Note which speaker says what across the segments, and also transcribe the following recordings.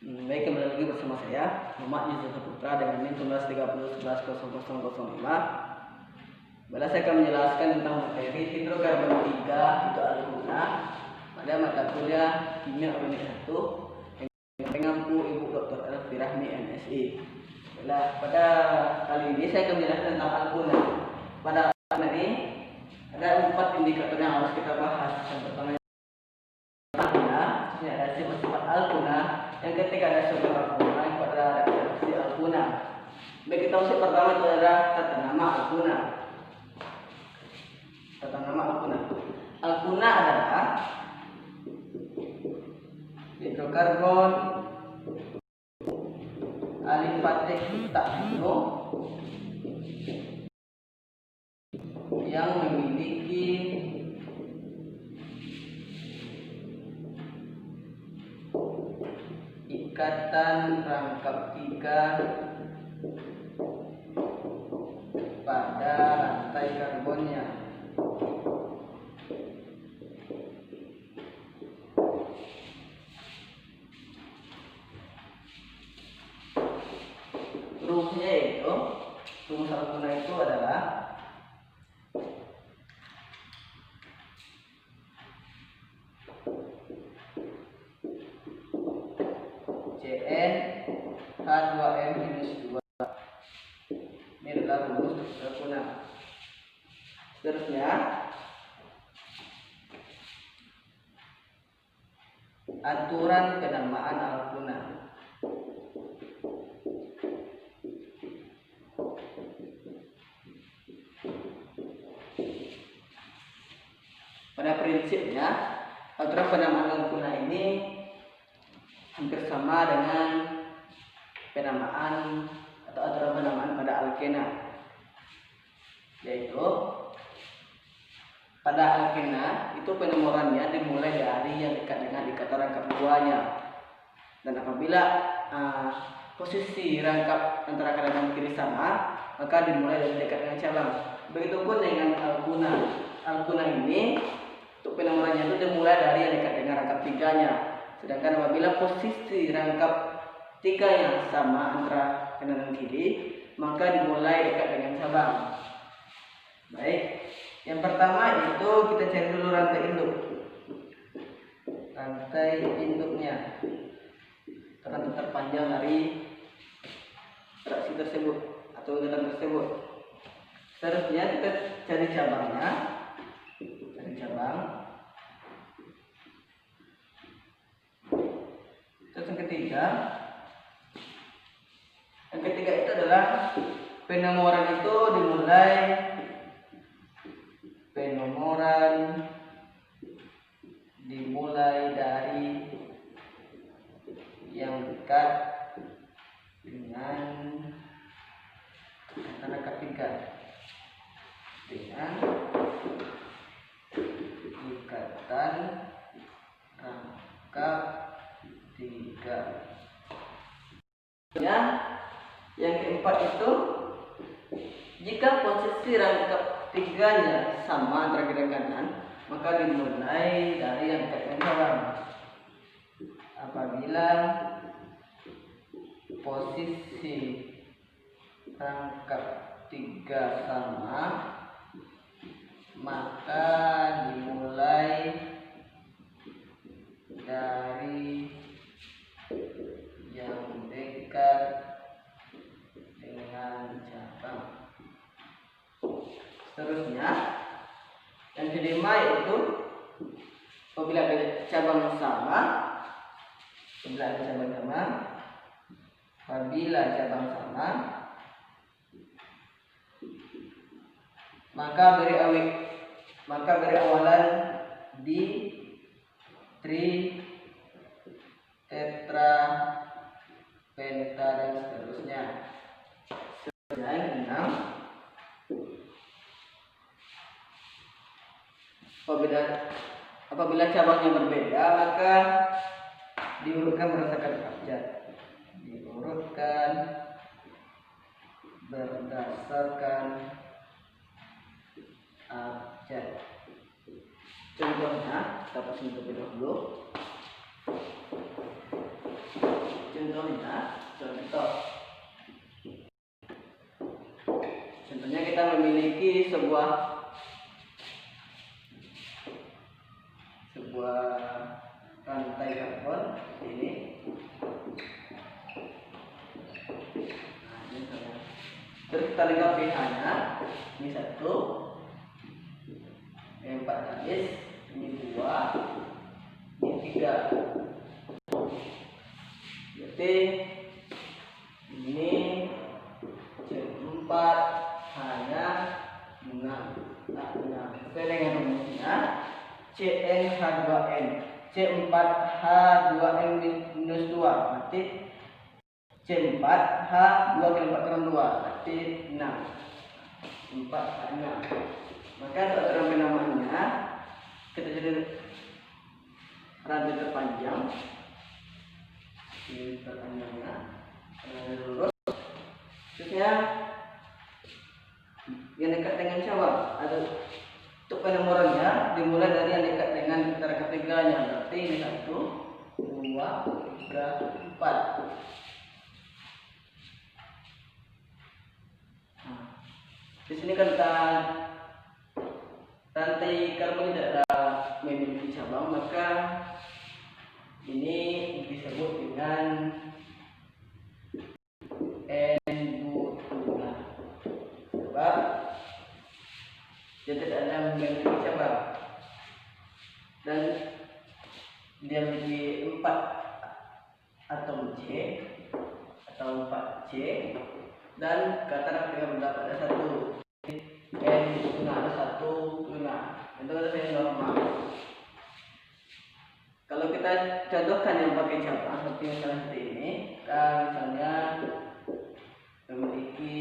Speaker 1: Baik, kembali lagi bersama saya Muhammad Yusuf Putra dengan NIM 1930110005. Bila saya akan menjelaskan tentang materi hidrokarbon 3 itu alguna pada mata kuliah Kimia Organik 1 yang mengampu Ibu Dr. Elvi Rahmi MSI. Pada kali ini saya akan menjelaskan tentang alguna. Pada ini ada 4 indikator yang harus kita bahas. Yang pertama ada sifat alguna, yang ketiga ada sumber alguna, yang kedua ada reaksi alguna. Baik, kita masuk pertama itu adalah tata nama alguna. Tata nama alguna. Alguna adalah hidrokarbon alifatik takino yang memiliki ikatan rangkap 3 pada rantai karbonnya. Rumusnya itu, rumus alguna itu adalah Cn H2M-2. Ini adalah rumus alguna. Seterusnya aturan penamaan alguna. Pada prinsipnya aturan penamaan alguna ini hampir sama dengan penamaan atau aturan penamaan pada alkena, yaitu pada alkena itu penomorannya dimulai dari yang dekat dengan ikatan rangkap 2-nya, dan apabila posisi rangkap antara kanan dan kiri sama, maka dimulai dari dekat dengan cabang. Begitupun dengan alguna. Alguna ini untuk penomorannya itu dimulai dari yang dekat dengan rangkap 3-nya. Sedangkan apabila posisi rangkap 3-nya sama antara kanan dan kiri, maka dimulai dekat dengan cabang. Baik, yang pertama itu kita cari dulu rantai induk. Rantai induknya, rantai terpanjang dari reaksi tersebut atau ikatan tersebut. Seterusnya kita cari cabangnya, cari cabang. Terus yang ketiga itu adalah penomoran itu dimulai dari yang dekat dengan rangkap 3 dengan ikatan rangkap 3. Yang keempat itu jika posisi rangkap 3-nya sama antara kiri dan kanan, maka dimulai dari yang dekat dengan cabang. Apabila posisi rangkap 3 sama, maka dimulai dari yang dekat dengan cabang. Seterusnya yang kelima yaitu apabila ada cabang sama, maka beri awalan di tri, tetra, penta dan seterusnya. Yang 6, apabila cabangnya berbeda, maka diurutkan berdasarkan abjad. Diurutkan berdasarkan abjad. Contohnya, kita pasang terlebih dahulu. sepertinya. Contohnya kita memiliki sebuah rantai karbon ini. Nah, ini misalnya. Terus kita lihat pH-nya. Ini 1, ini 4 garis, ini 2, ini 3. Berarti ini C4 hanya 6. Sesuai dengan rumusnya CnH2n. C4H2n-2 berarti C4H2 kali 4 kurang 2 berarti 6. 4H6. Maka untuk dalam penamaannya kita jadi rantai terpanjang. Ini terpanjangnya lurus. Terusnya yang dekat dengan cabang ada untuk penomorannya dimulai dari yang dekat dengan antara ketiganya. Berarti ini 1, 2, 3, 4. Di sini kan rantai karbon tidak ada memiliki cabang, maka ini disebut dengan N-butuna. Sebab dia tidak ada memiliki cabang dan dia memiliki 4 atom C atau 4C dan katakan kita mendapat ada 1 N-butuna, ada 1 butuna. Itu adalah yang normal. Kalau kita contohkan yang pakai cabang seperti misalnya ini, misalnya memiliki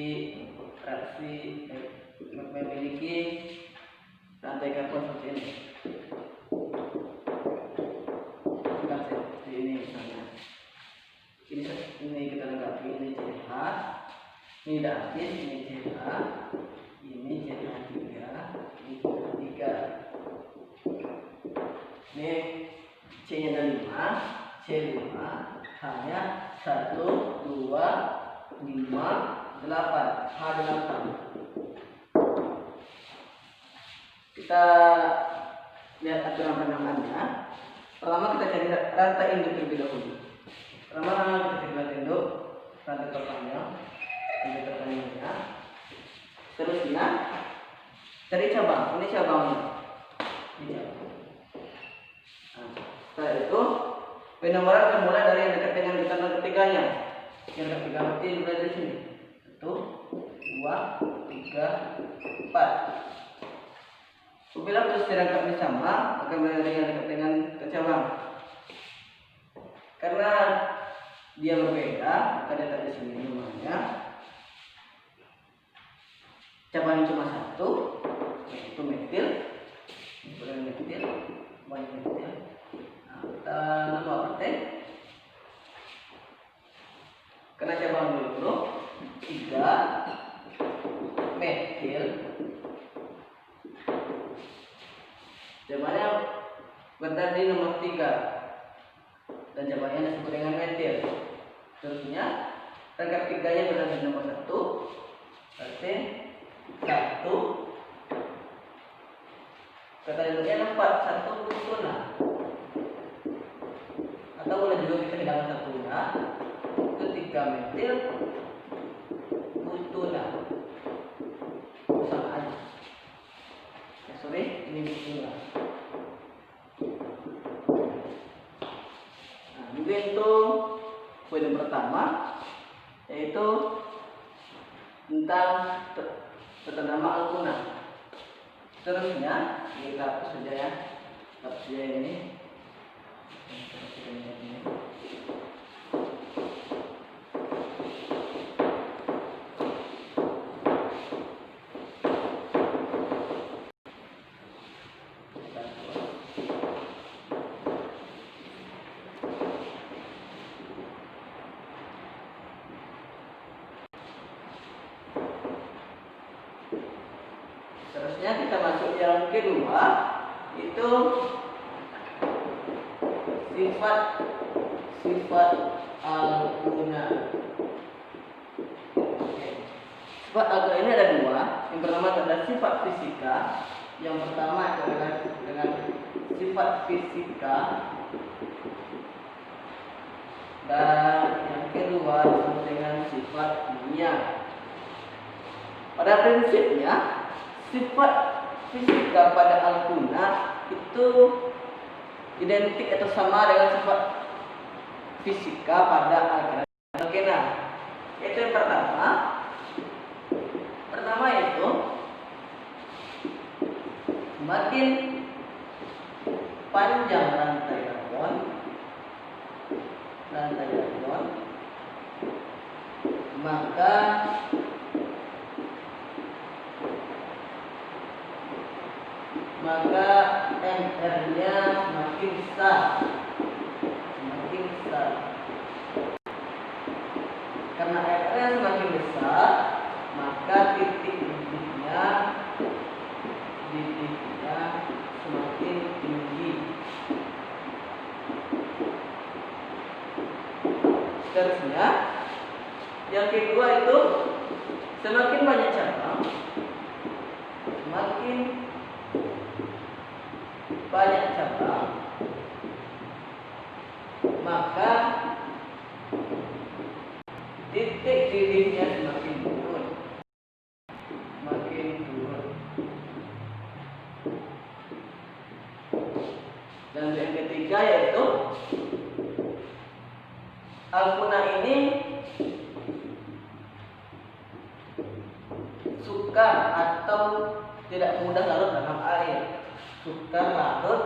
Speaker 1: rantai karbon seperti ini. Seperti ini misalnya. Ini kita lengkapi, ini CH, ini habis, ini CH, ini CH3, ini CH3. Ini C-nya ada 5, C5 hanya 1, 2, 5, 8, H8. Kita lihat aturan penamaannya. Pertama kita cari rantai induk terlebih dahulu. Pertama kita cari rantai induk, rantai terpanjang, induk terpanjangnya. Terusnya cari cabang. Ini cabangnya. Ini cabang. Setelah itu penomoran akan mulai dari yang dekat dengan ikatan ketiganya. Yang dekat tiga mati mulai dari sini. 1, 2, 3, 4. Apabila posisi rangkapnya sama, akan mulai dari yang dekat dengan cabang. Karena dia berbeda, maka dia tak di sini namanya. Cabangnya cuma 1, yaitu metil. Bukan metil, banyak metil. Kita nama apa? Kena cabang dulu 3 metil. Cabangnya berada di nomor 3 dan cabangnya disebut dengan metil. Terusnya rangkap tiganya berada di nomor 1. Berarti 1. Kata induknya 4, 1 butuna. Atau boleh juga kita hilangkan satunya. Itu 3 metil butuna. Sama aja. Ini butuna. Nah, juga itu poin pertama, yaitu tentang nama Al-Quna. Terusnya kita hapus saja ya, hapus saja ini. Terusnya kita masuk yang kedua, itu sifat alguna. Sifat alguna ini ada dua. Yang pertama adalah sifat fisika. Yang pertama adalah dengan sifat fisika, dan yang kedua disebut dengan sifat kimia. Pada prinsipnya sifat fisika pada alguna itu identik atau sama dengan sifat fisika pada alkena. Itu yang pertama itu semakin panjang rantai karbon, maka MR-nya semakin besar. Karena MR-nya semakin besar, maka titik-titiknya semakin tinggi. Seterusnya, yang kedua itu semakin banyak cabang, maka titik-titiknya semakin turun. Dan yang ketiga yaitu alguna ini sukar atau tidak mudah larut dalam air. Namun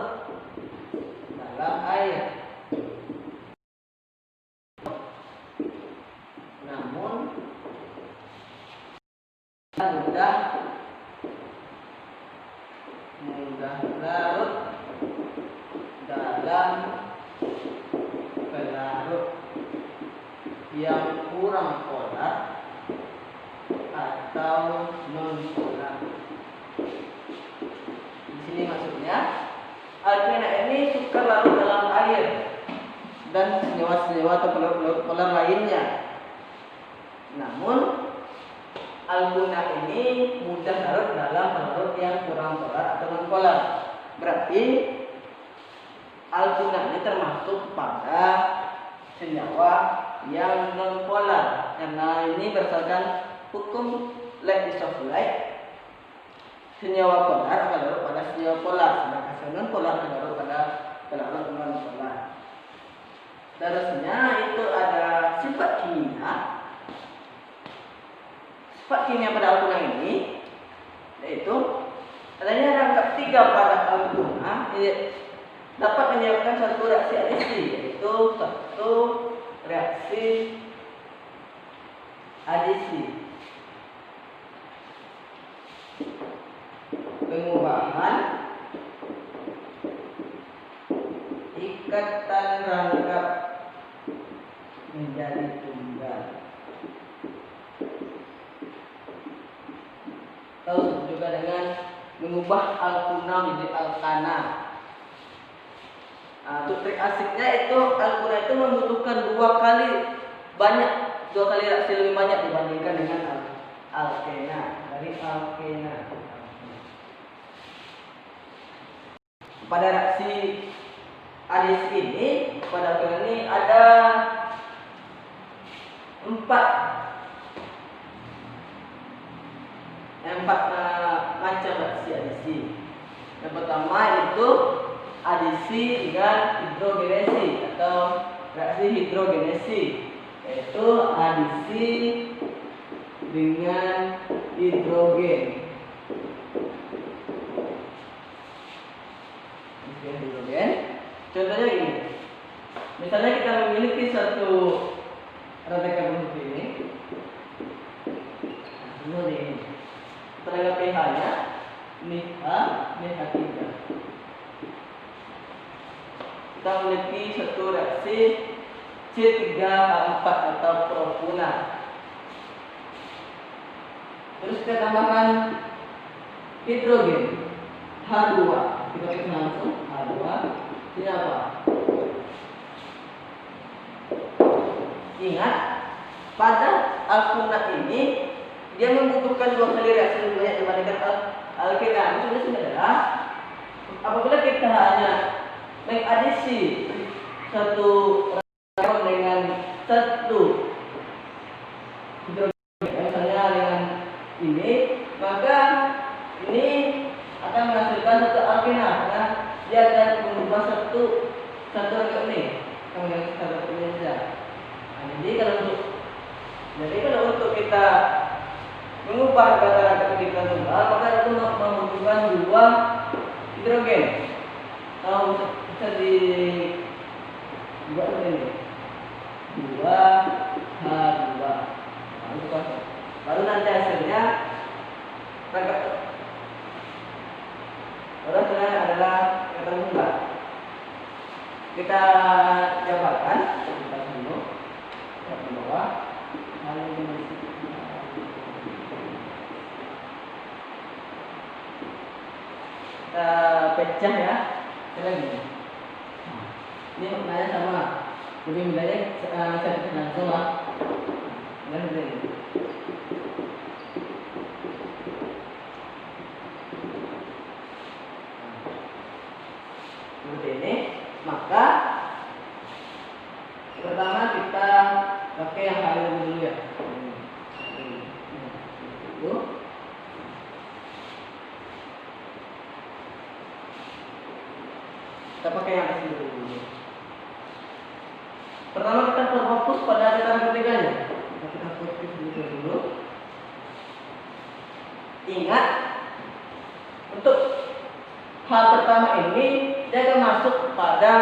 Speaker 1: mudah larut dalam pelarut yang kurang polar atau non polar. Di sini maksudnya alkena ini suka larut dalam air dan senyawa-senyawa atau pelarut polar lainnya. Namun alguna ini mudah larut dalam pelarut yang kurang polar atau non polar. Berarti alguna ini termasuk pada senyawa yang non polar, karena ini berdasarkan hukum Lewis-Light. Senyawa polar akan larut pada senyawa polar, sedangkan non polar akan larut pada pelarut non polar. Seterusnya itu ada sifat kimia. Sifat kimia pada alguna ini yaitu adanya rangkap 3 pada alguna dapat menyebabkan satu reaksi adisi, yaitu satu reaksi adisi pengubahan ikatan rangkap menjadi tunggal, atau juga dengan mengubah alguna menjadi alkana. Untuk trik asiknya itu alguna itu membutuhkan 2 kali reaksi lebih banyak dibandingkan dengan alkena. Pada reaksi adisi ini, pada alkena ini ada 4 macam reaksi adisi. Yang pertama itu adisi dengan hidrogenesi atau reaksi hidrogenesi, yaitu adisi dengan hidrogen. Contohnya ini, misalnya kita memiliki satu rantai karbon seperti ini. Tenaga pH-nya NH3. Kita memiliki satu reaksi C3H4 atau propuna. Terus kita tambahkan hidrogen H2. Kita langsung H2. Ini apa? Ingat, pada alkuna ini dia membutuhkan 2 kali reaksi lebih banyak dibandingkan alkena. Maksudnya adalah apabila kita hanya mengadisi satu reaktor dengan satu hidrogen, misalnya dengan ini, maka ini akan menghasilkan satu alkena karena dia akan mengubah satu reaktor ini, satu ini saja. Nah, jadi kalau untuk kita mengubah kata-kata kita tunggal, maka itu membutuhkan 2 hidrogen. Kalau bisa dibuat ini 2H2. Baru nanti hasilnya adalah kata tunggal. Kita jabarkan dulu ke bawah, lalu kita pecah ya. Lagi. Ini maknanya sama. Jadi mulanya saya langsung lah. Dan ini. Seperti ini. Maka pertama kita pakai yang hari dulu ya. Itu. Kita pakai yang asli dulu. Pertama kita fokus pada dataran ketiganya. Kita fokus dulu. Ingat, untuk hal pertama ini dia akan masuk pada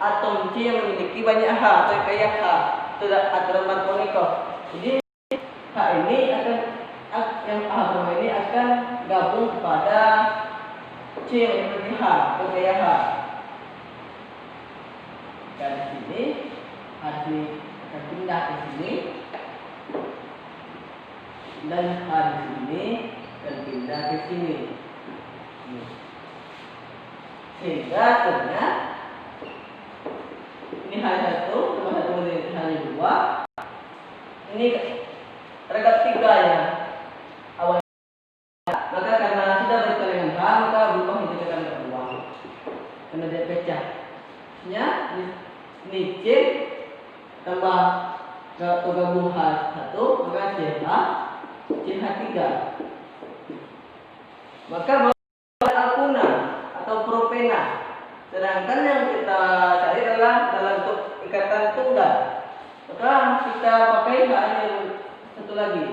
Speaker 1: atom C yang memiliki banyak H atau kayak H, tidak aturan Markovnikov. Jadi H ini akan yang H pertama ini akan gabung kepada C yang memiliki H atau kayak H. Dan di sini harus akan pindah ke sini, dan H di sini akan pindah ke sini. Sehingga sebenarnya ini hanya 1, tambah 1 menjadi hanya 2. Ini terhadap 3 ya awalnya. Maka karena sudah berkali dengan H, maka berubah menjadi kata kedua. Karena dia pecah. Maksudnya ini C tambah gabung H1, maka CH3. Maka alkuna atau propena. Sedangkan yang kita cari adalah dalam bentuk ikatan tunggal. Maka kita pakai hanya satu lagi.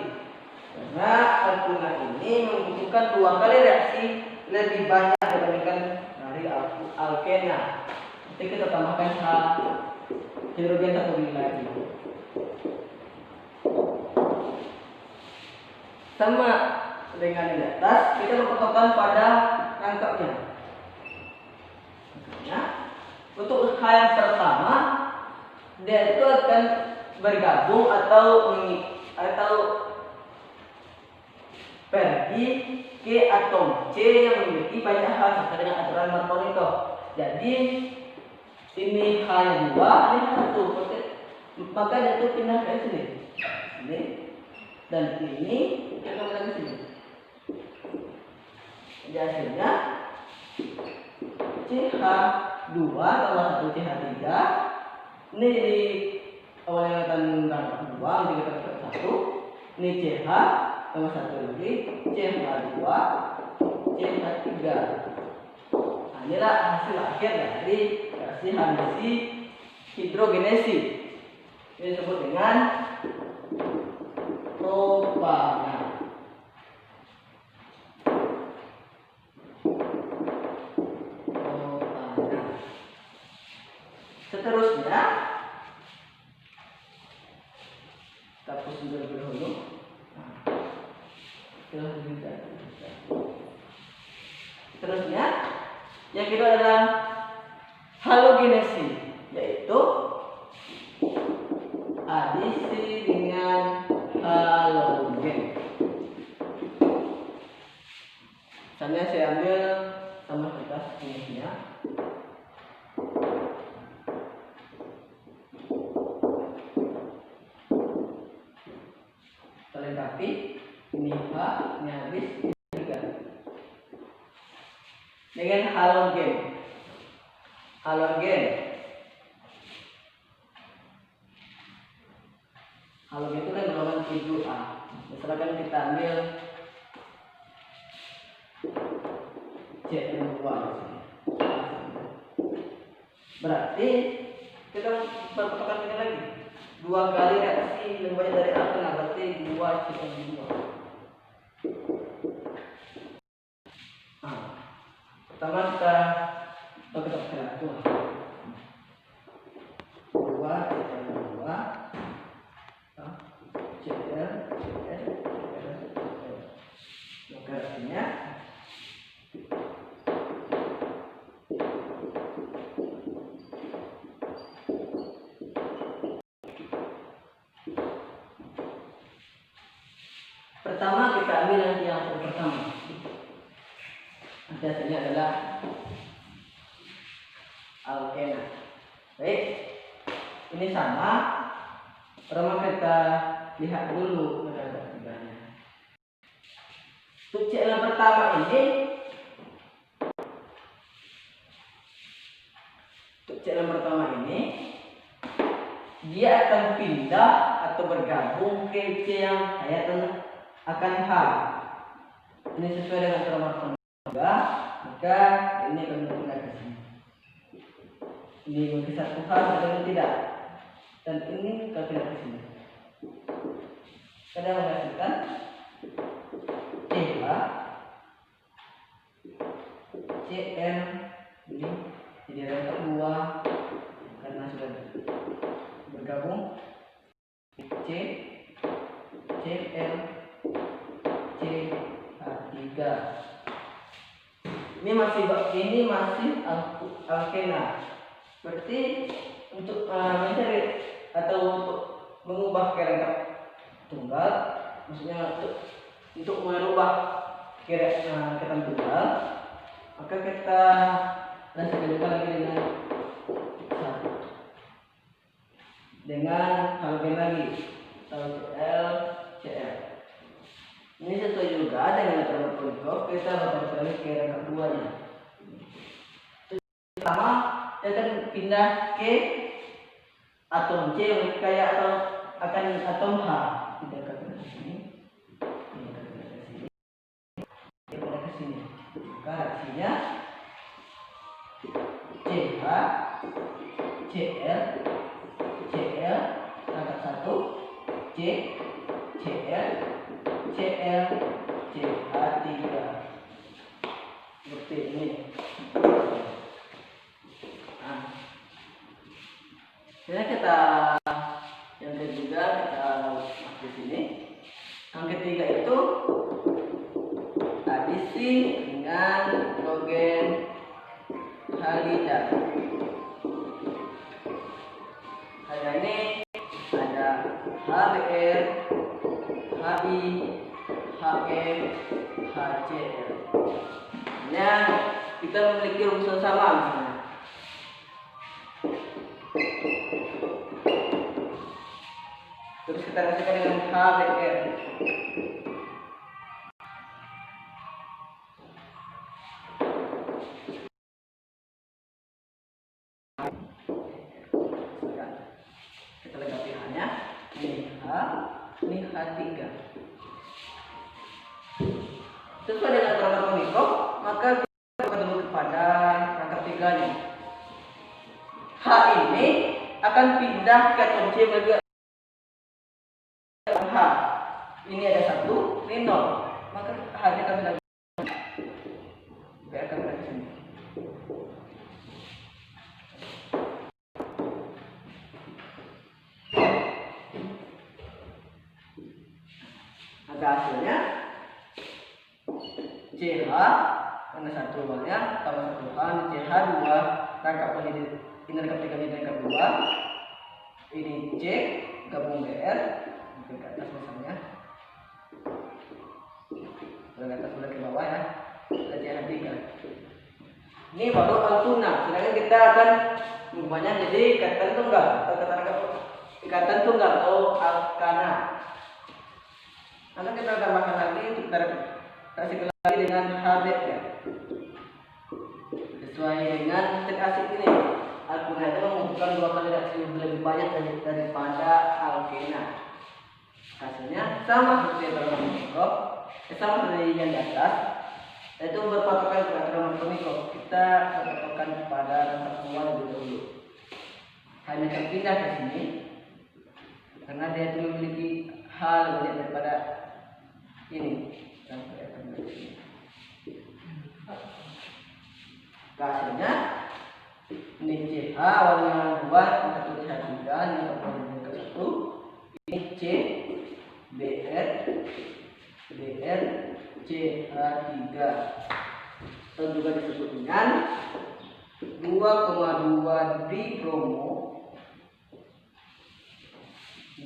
Speaker 1: Karena alkuna ini membutuhkan 2 kali reaksi lebih banyak dibandingkan dari alkena. Nanti kita tambahkan hidrogen 1 lagi. Sama dengan di atas, kita berfokuskan pada rangkapnya. Untuk hal yang pertama, dia itu akan bergabung atau pergi ke atom C yang memiliki banyak H sesuai dengan aturan Markovnikov. Jadi ini hanya 2, ini 1. Maka dia itu pindah ke sini. Ini dan ini kita kembali ke sini. Jadi hasilnya CH2 tambah 1 CH3. Ini jadi awalnya kan 2, nanti kita dapat 1. Ini CH tambah 1 lagi CH2 CH3. Nah, inilah hasil akhir dari reaksi Hanzi hidrogenesi. Ini disebut dengan propana. Seterusnya kita hapus dulu. Seterusnya yang kedua adalah halogenesi, yaitu adisi dengan halogen. Misalnya saya ambil tambah kertas ini. ini habis, ini 3. Dengan halogen. Halogen itu kan golongan 7A. Misalkan kita ambil Cn2, berarti kita perpetakan ini lagi 2 kali reaksi yang banyak dari alkena, berarti 2 Cn2. Pertama kita pakai 2 Cn2 maka artinya pertama kita ambil yang pertama. Hasilnya adalah alkena. Baik, ini sama. Pertama kita lihat dulu tiganya. Untuk Cl pertama ini, dia akan pindah atau bergabung ke C yang kaya akan H. Ini sesuai dengan peraturan juga, maka ini akan berpindah ke sini. Ini mungkin 1 H atau tidak, dan ini akan pindah ke sini. Kita menghasilkan CH, Cn ini jadi ada 2 karena sudah bergabung C, Cl, CH3. Ini masih alkena. Berarti untuk mencari atau untuk mengubah kerangka tunggal, maksudnya untuk merubah ketan tunggal, maka kita lanjutkan lagi dengan 1 dengan halogen lagi Cl, Cl. Ini sesuai juga dengan aturan Markovnikov. Kita bakal cari kerangka keduanya. Pertama, dia akan pindah ke atom C yang kayak atau akan atom H. Tidak akan ke sini. Ini akan ke sini. Dia pindah ke sini. Maka reaksinya CH, Cl, Cl angkat 1, C, Cl, Cl, CH3. Seperti ini. Jadi kita yang ketiga kita masuk di sini. Yang ketiga itu adisi dengan hidrogen halida. Halida ini ada HBr, HI, HF, HCl. Nah, kita memiliki rumus yang sama misalnya. Terus kita rasakan dengan HBr. Kita lengkapi H-nya. Ini H, ini H3. Sesuai dengan aturan Markovnikov, maka kita ketemu kepada rangkap tiganya. H ini akan pindah ke atom C menuju H. Ini ada 1, ini 0. Maka H-nya akan pindah ke sini. Maka hasilnya CH karena 1 awalnya tambah 1 H, CH2 rangkap ini rangkap 3 ini rangkap 2. Ini C gabung Br ke atas misalnya. Dari atas mulai ke bawah ya. Ada CH3. Ini baru alkuna. Sedangkan kita akan mengubahnya jadi ikatan tunggal atau ikatan tunggal atau alkana. Nanti kita tambahkan lagi untuk Tak sekali lagi dengan HBR. Sesuai dengan trik asik ini, alkuna itu mengumpulkan 2 kali reaksi lebih banyak daripada alkena. Hasilnya sama seperti yang dalam mikro, sama seperti yang di atas, yaitu berpatokan pada dalam mikro. Kita berpatokan pada rangka kedua lebih dahulu. Hanya terpindah ke sini karena dia itu memiliki hal lebih daripada ini. Hasilnya ini CH warna 2 kita tulis H3 ini komponen ke 1, ini C BR CH3 atau juga disebut dengan 2,2 dikromo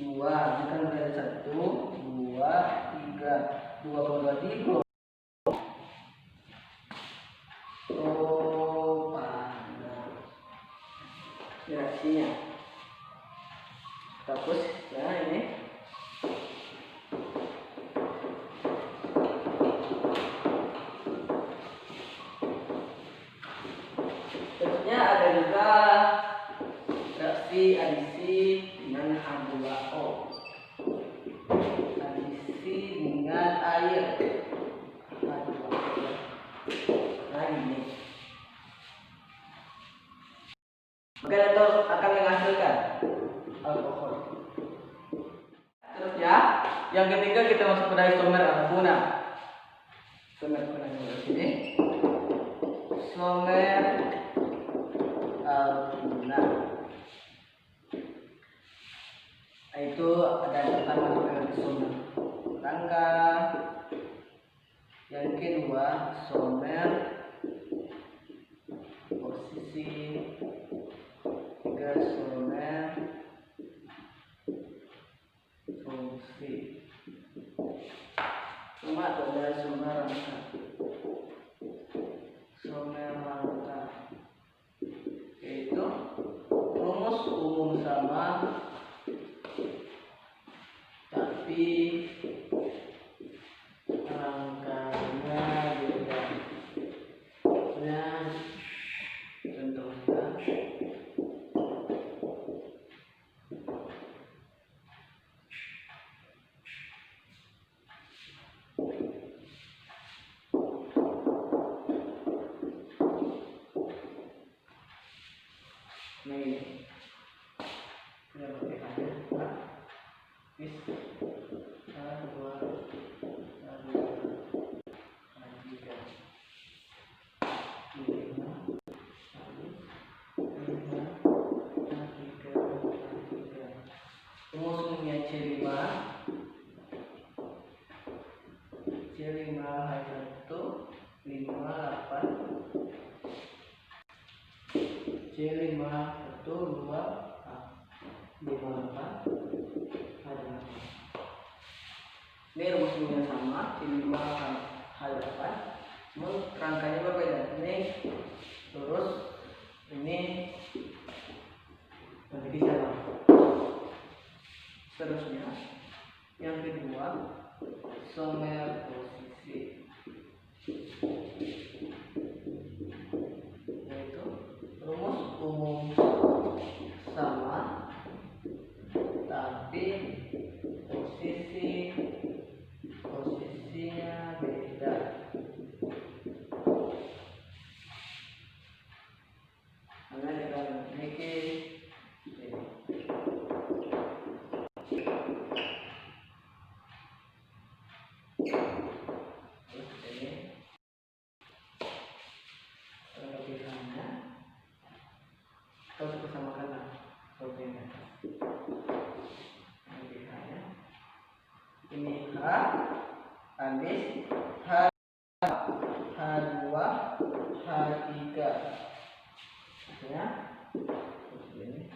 Speaker 1: 2 ini kan ada 1 2 3 2,2 dikromo reaksinya. Hapus ya ini. Terusnya ada juga reaksi adisi dengan H2O. Adisi dengan air. H2O. Nah ini. Maka itu akan menghasilkan alkohol. Terusnya, yang ketiga kita masuk pada isomer alkuna. Isomer alkuna di sini. Isomer alkuna. Itu ada yang pertama dengan isomer rangka. Yang kedua isomer posisi. Isomer fungsi. Cuma ada isomer rangka. Isomer rangka yaitu rumus umum sama tapi rangkanya beda. Nah, contohnya ini ya pakai aja bis dua rumusnya C5 H1 58 C5 1 2 58 H8. Ini rumusnya sama C5 H8, namun rangkanya berbeda. Ini lurus, ini menjadi sama. Seterusnya, yang kedua isomer posisi, yaitu rumus umum sama tapi posisinya beda. Karena kita memiliki kita bersamakan proteinnya. Ini H habis H2 H3 ya. Ini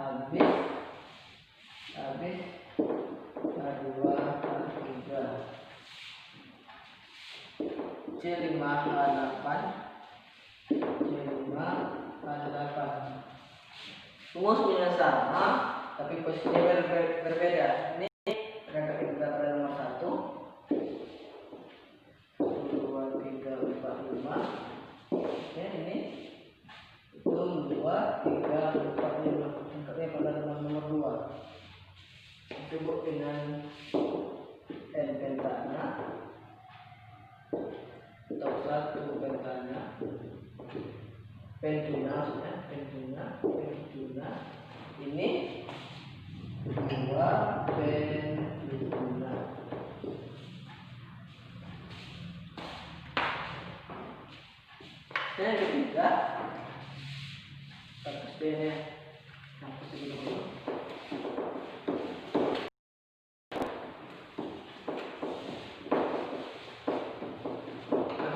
Speaker 1: H3 habis H2 H3 C5 H8 rumusnya sama tapi posisinya berbeda. Ini rangkap indikator pada nomor 1, 2, 3, 4, 5. Oke, ini itu 2, 3, 4, 5. Rangkapnya pada nomor 2. Disebut dengan N pentana atau 1 pentana. Pentuna maksudnya, pentuna. Ini 2 pentuna. Yang ketiga, status B-nya sampai segini dulu.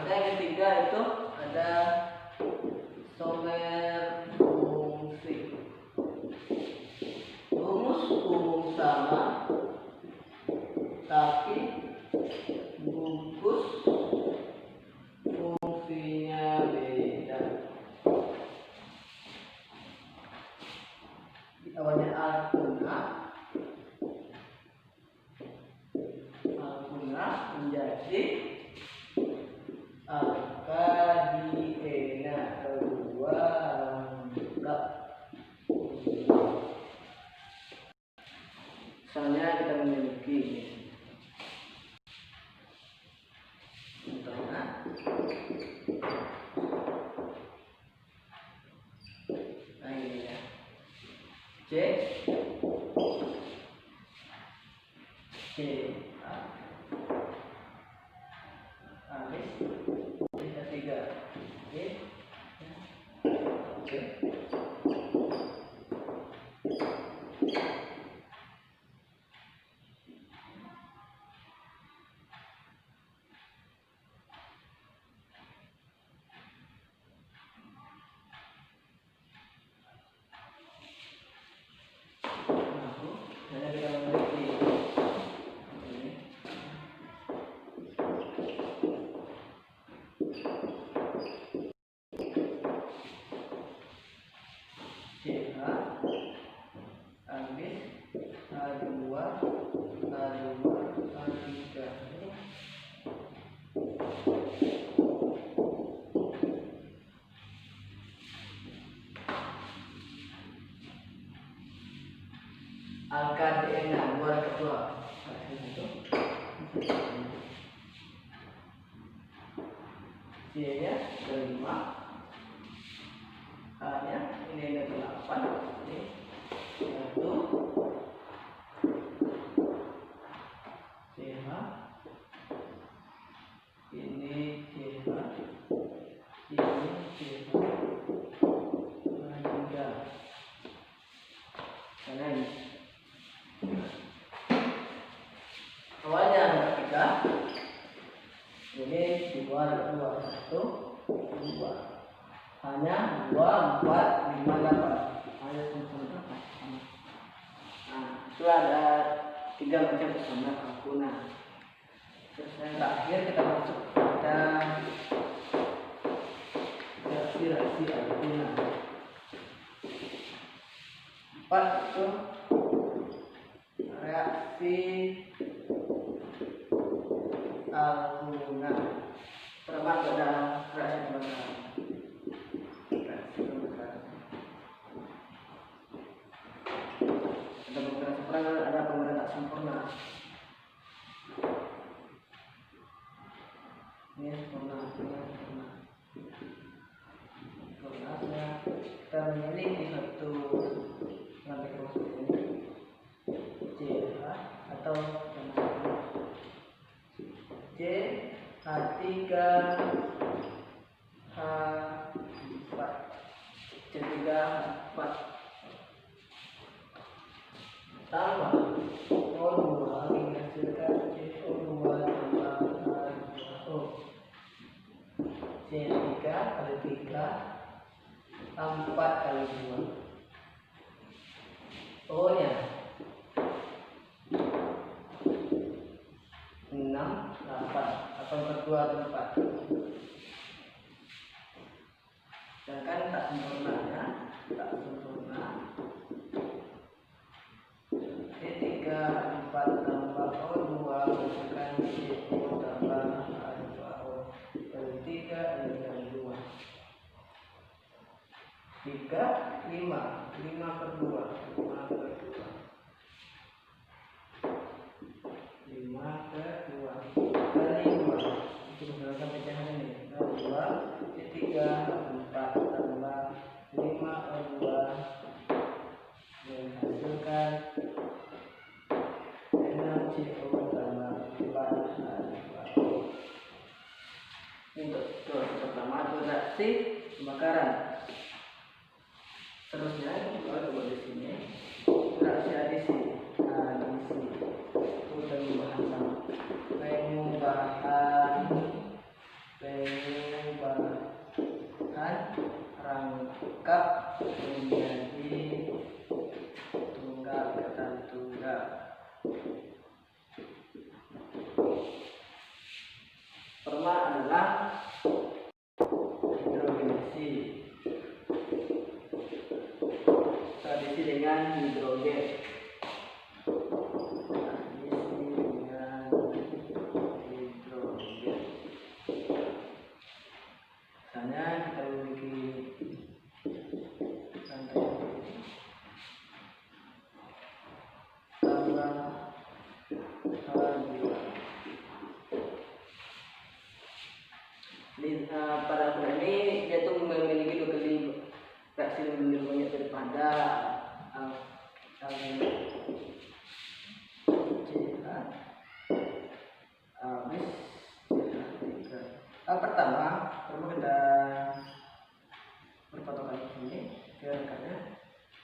Speaker 1: Yang ketiga itu ada somer fungsi. Rumus sama, tapi bungkus fungsinya beda. Awalnya alguna menjadi alkadiena, kedua lengkap. Misalnya kita memiliki ini. Contohnya nah ini ya, C habis tiga oke. Alkadiena buat kedua. C-nya 5, A-nya ini ada 8, ini 1, CH, ini CH, ini CH, 3, karena ini awalnya ada 3, ini 2, 1, 2, hanya 2, 4, 5, 8, hanya sama. Nah, itu ada 3 macam pesona alguna. Terus yang terakhir kita masuk pada reaksi alguna. 4 itu reaksi alguna, termasuk dalam reaksi pembakaran. Ada pembakaran tak sempurna. Ini sempurna. Kita memiliki satu nanti masuk ini CH atau C H3 H4 C3 H4 tambah O2 menghasilkan CO2 tambah H2O. C3 kali 3 4 kali 2. O nya 6, 8 atau berdua atau 4. Sedangkan tak sempurna masukkan CO tambah alfa O per 3 dengan 2. 3, 5 per 2, 5 per 2, 5 per 2 kali 2. Itu menggunakan pecahan ini. 2, 3, 4 tambah 5 per 2 menghasilkan 6 CO tambah 4 alfa O. Untuk proses pertama itu reaksi pembakaran. Terusnya kita coba di sini reaksi adisi. Itu perubahan sama. Perubahan rangkap menjadi tunggal ketan tunggal. Perma adalah hidrogenasi. Tradisi dengan hidrogen. Misalnya kita memiliki rantai tambah H2. Pada bulan ini dia tuh memiliki 2 kali reaksi lebih banyak daripada pertama perlu kita berpatokan di sini biarkannya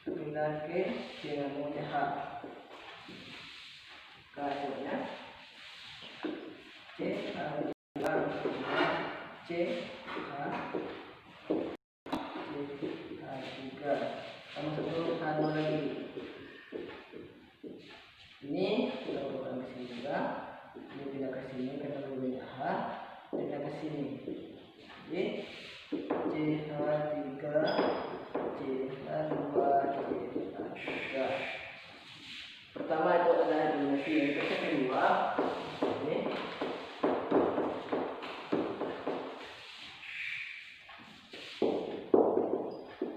Speaker 1: pindah ke dengan CH ke hasilnya CH CH3 sama satu H2 lagi. Ini kita bukan ke sini juga, ini pindah ke sini karena lebih banyak H, pindah ke sini. Jadi CH3 CH2 CH3. Pertama itu adalah hidrogenasi, yang kedua ini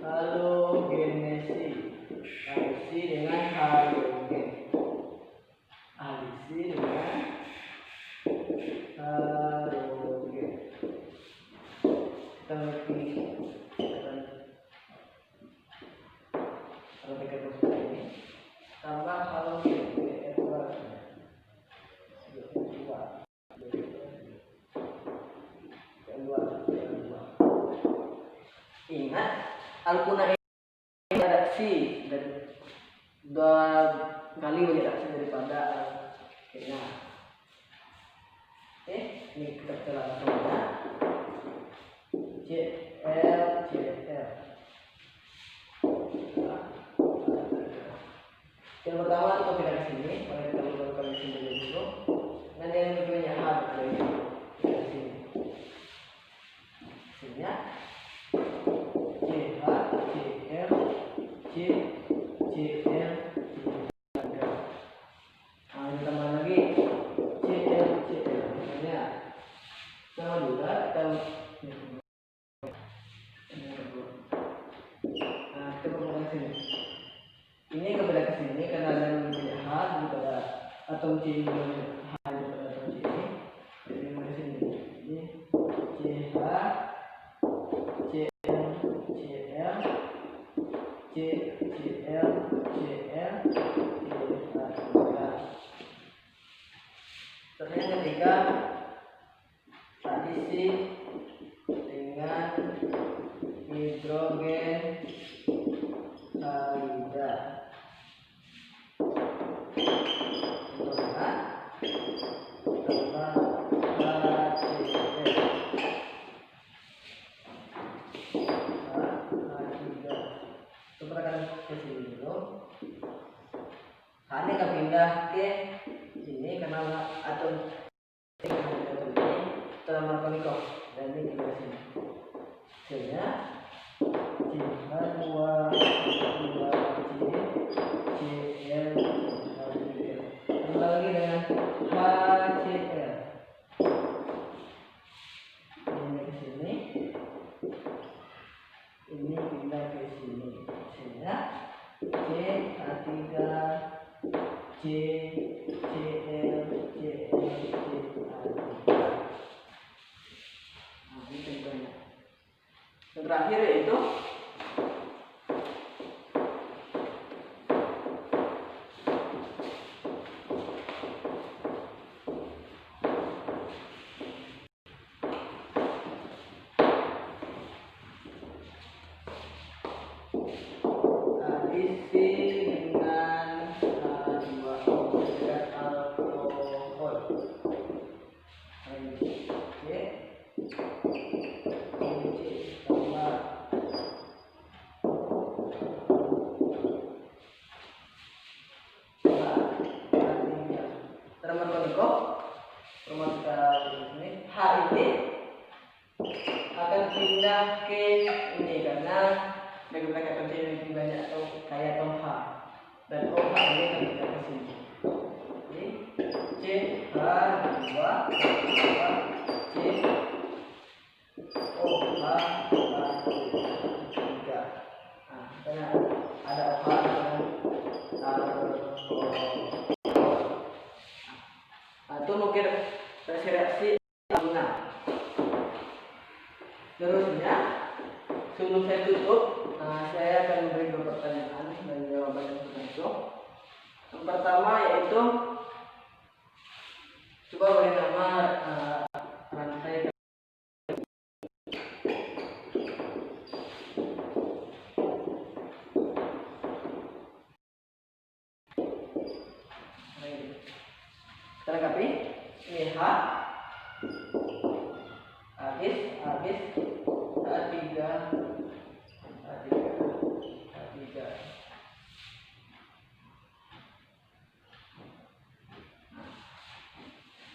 Speaker 1: halogenasi. Adisi dengan halogen. Adisi dengan halogen. Kita ini tambah halogen ingat alkuna ini reaksi dari 2 kali banyak reaksi daripada alkena. Oke, ini kita langsung ya. CL. Yang pertama kita pindah ke sini, kalau kita menggunakan di sini dulu. Nanti yang berikutnya H dari ke sini. Sininya CH, CL, CL. Nah, ditambah lagi CL. Misalnya sama juga kita sini. Ini kembali ke sini karena ada yang lebih H daripada atom C ini H daripada atom C ini. Jadi kembali ke sini. Ini CH, CL, terus yang ketiga adisi dengan hidrogen halida. Ini akan pindah ke sini karena atom ini telah melakukan nikah dan ini pindah sini. Hasilnya CH2 CL. Tambah lagi dengan H Yang terakhir yaitu isi dengan dua zat alkohol. H ini akan pindah ke ini karena bagaimana kata ini lebih banyak atau kayak atau H, dan OH ini akan pindah ke sini. Jadi CH2 C OH 3. Nah, karena ada OH dengan itu mungkin reaksi alumina. Terusnya, sebelum saya tutup, saya akan memberi beberapa pertanyaan dan jawaban yang langsung. Yang pertama yaitu, coba beri nama rantai. Kita lengkapi. Ini H, habis A3.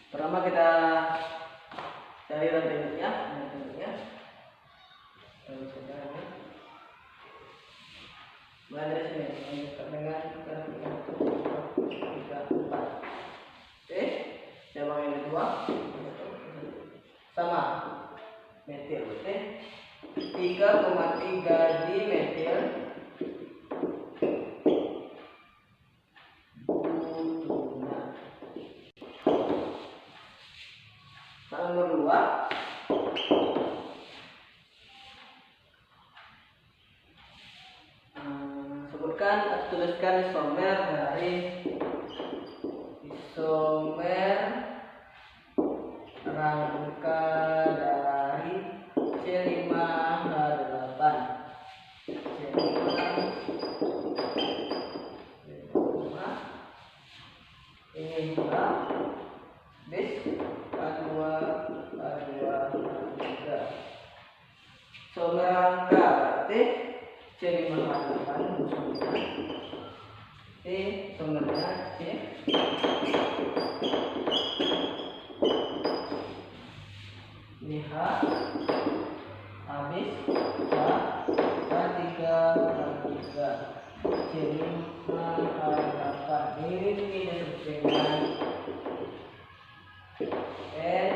Speaker 1: Pertama kita cari rantai induknya, mulai dari sini, dengan 3, 4. Oke, cabang yang kedua sama metil, oke, 3,3 dimetil butuna. Nomor 2, sebutkan atau tuliskan isomer dari rangka dari C5H8. Ini juga bis A2 A3. Isomer rangka berarti C5H8 musuhnya. Isomernya C. Ini H, habis H, H3, C5H8. Ini disebut dengan N,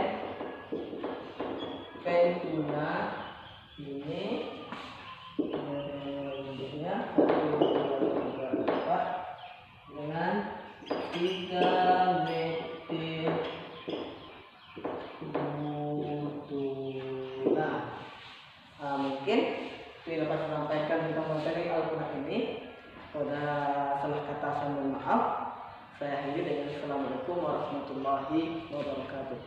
Speaker 1: pentuna. Ini bentuknya 1, 2, 3, 4 dengan 3 metil butuna. Mungkin tidak dapat sampaikan tentang materi Al-Quran ini. Pada salah kata saya mohon maaf. Saya akhiri dengan Assalamualaikum warahmatullahi wabarakatuh.